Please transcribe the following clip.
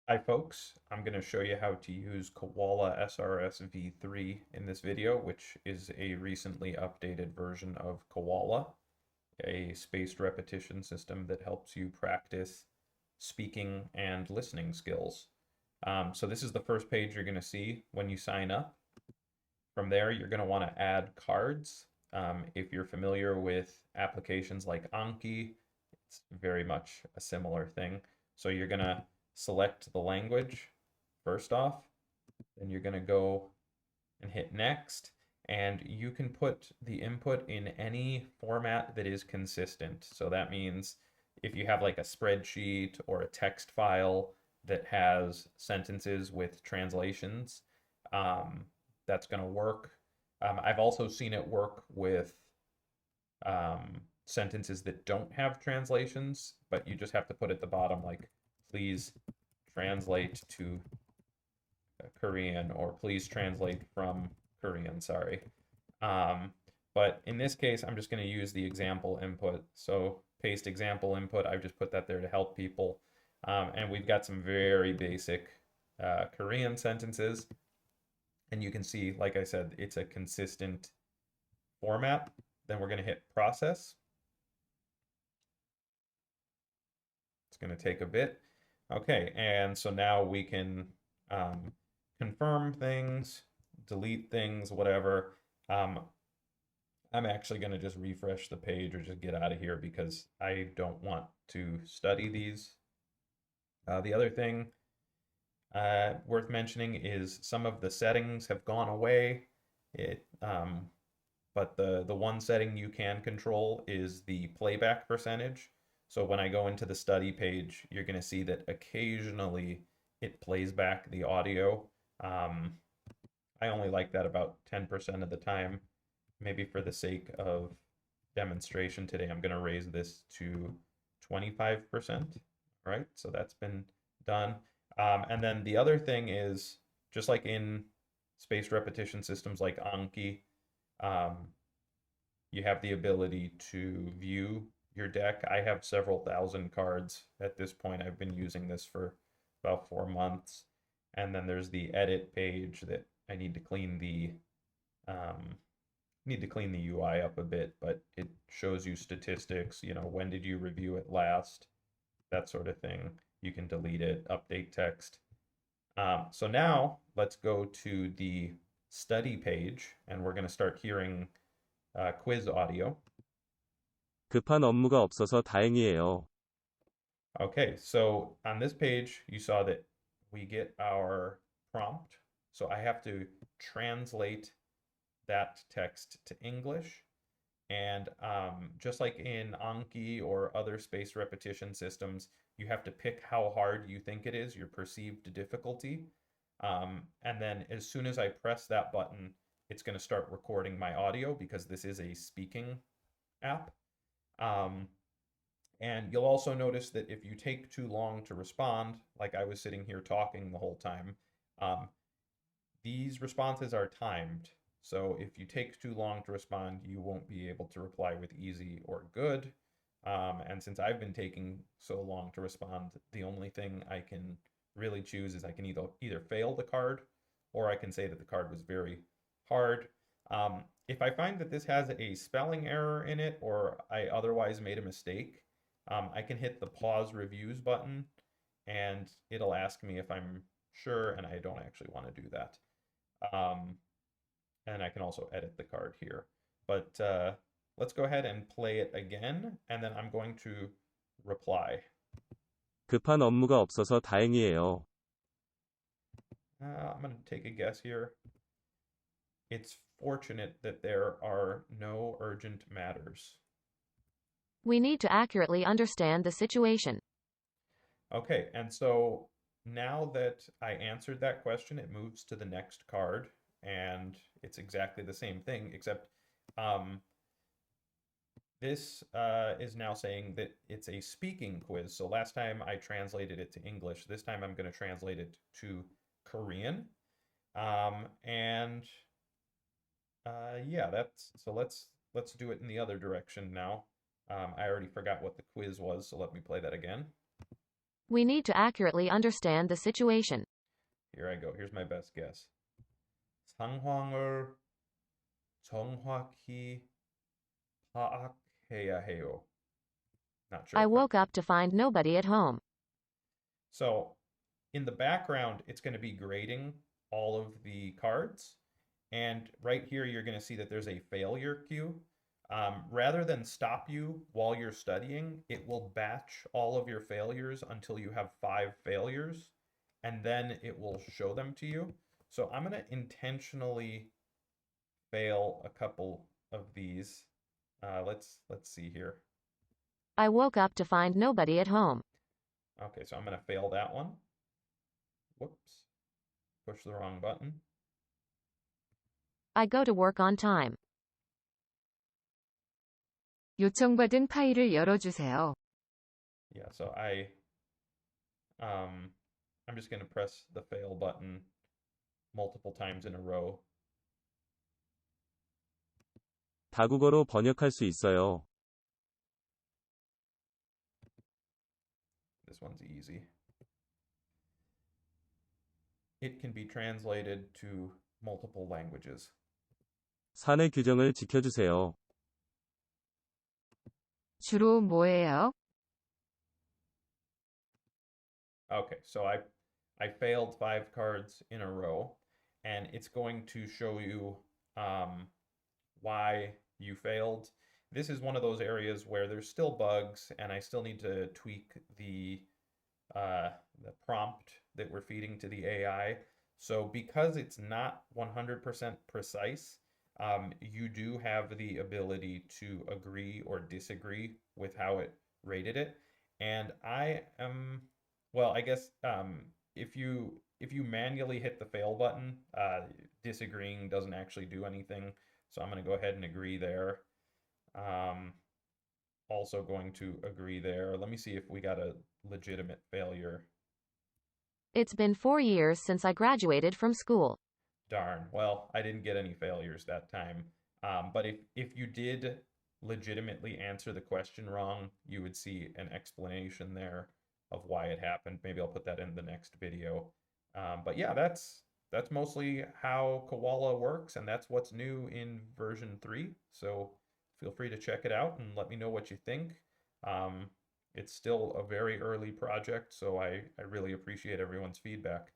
Hi folks, I'm going to show you how to use KoalaSRS v3 in this video, which is a recently updated version of Koala, a spaced repetition system that helps you practice speaking and listening skills. So this is the first page you're going to see when you sign up. From there, you're going to want to add cards. If you're familiar with applications like Anki, it's very much a similar thing. So you're going to select the language first off, then you're going to go and hit next, and you can put the input in any format that is consistent. So that means if you have like a spreadsheet or a text file that has sentences with translations, um, that's going to work. I've also seen it work with sentences that don't have translations, but you just have to put at the bottom, like, please translate to Korean, or please translate from Korean, sorry. Um, but in this case, I'm just going to use the example input. So paste example input, I've just put that there to help people. And we've got some very basic Korean sentences. And you can see, like I said, it's a consistent format. Then we're going to hit process. It's going to take a bit. Okay, and so now we can um, confirm things, delete things, whatever. Um, I'm actually going to just refresh the page or just get out of here because I don't want to study these. The other thing worth mentioning is some of the settings have gone away. But the one setting you can control is the playback percentage. So when I go into the study page, you're going to see that occasionally it plays back the audio. Um, I only like that about 10% of the time. Maybe for the sake of demonstration today, I'm going to raise this to 25%. All right, so that's been done. And then the other thing is, just like in spaced repetition systems like Anki, um, you have the ability to view your deck. I have several thousand cards at this point. I've been using this for about 4 months. And then there's the edit page that I um, need to clean the UI up a bit, but it shows you statistics, when did you review it last, that sort of thing. You can delete it, update text. So now let's go to the study page, and we're going to start hearing quiz audio. 급한 업무가 없어서 다행이에요. Okay, so on this page, you saw that we get our prompt. So I have to translate that text to English. And just like in Anki or other spaced repetition systems, you have to pick how hard you think it is, your perceived difficulty. And then as soon as I press that button, it's going to start recording my audio because this is a speaking app. Um, and you'll also notice that if you take too long to respond, like I was sitting here talking the whole time, um, these responses are timed. So if you take too long to respond, you won't be able to reply with easy or good. And since I've been taking so long to respond, the only thing I can really choose is I can either fail the card, or I can say that the card was very hard. If I find that this has a spelling error in it, or I otherwise made a mistake, I can hit the pause reviews button, and it'll ask me if I'm sure, and I don't actually want to do that. Um, and I can also edit the card here. But let's go ahead and play it again, and then I'm going to reply. 급한 업무가 없어서 다행이에요. I'm going to take a guess here. It's fortunate that there are no urgent matters. We need to accurately understand the situation. Okay, and so now that I answered that question, it moves to the next card, and it's exactly the same thing, except um, this is now saying that it's a speaking quiz. So last time I translated it to English. This time I'm going to translate it to Korean. And yeah, that's so let's do it in the other direction now. I already forgot what the quiz was, so let me play that again. We need to accurately understand the situation. Here I go. Here's my best guess. 상황을 정확히 파악해야 해요. Not sure I if that. woke up to find nobody at home. So in the background, it's going to be grading all of the cards. And right here, you're going to see that there's a failure queue. Rather than stop you while you're studying, it will batch all of your failures until you have 5 failures, and then it will show them to you. So I'm going to intentionally fail a couple of these. Let's see here. I woke up to find nobody at home. Okay, so I'm going to fail that one. Whoops. Push the wrong button. I go to work on time. 요청받은 파일을 열어주세요. Yeah, so I'm just going to press the fail button multiple times in a row. 다국어로 번역할 수 있어요. This one's easy. It can be translated to multiple languages. 사내 규정을 지켜주세요. 주로 뭐예요? Okay, so I failed 5 cards in a row, and it's going to show you why you failed. This is one of those areas where there's still bugs, and I still need to tweak the prompt that we're feeding to the AI. So because it's not 100% precise, you do have the ability to agree or disagree with how it rated it. And I am, well, I guess if you manually hit the fail button, disagreeing doesn't actually do anything. So I'm going to go ahead and agree there. Also going to agree there. Let me see if we got a legitimate failure. It's been 4 years since I graduated from school. Darn. Well, I didn't get any failures that time. But if you did legitimately answer the question wrong, you would see an explanation there of why it happened. Maybe I'll put that in the next video. But yeah, that's mostly how Koala works, and that's what's new in version 3. So feel free to check it out and let me know what you think. It's still a very early project, so I really appreciate everyone's feedback.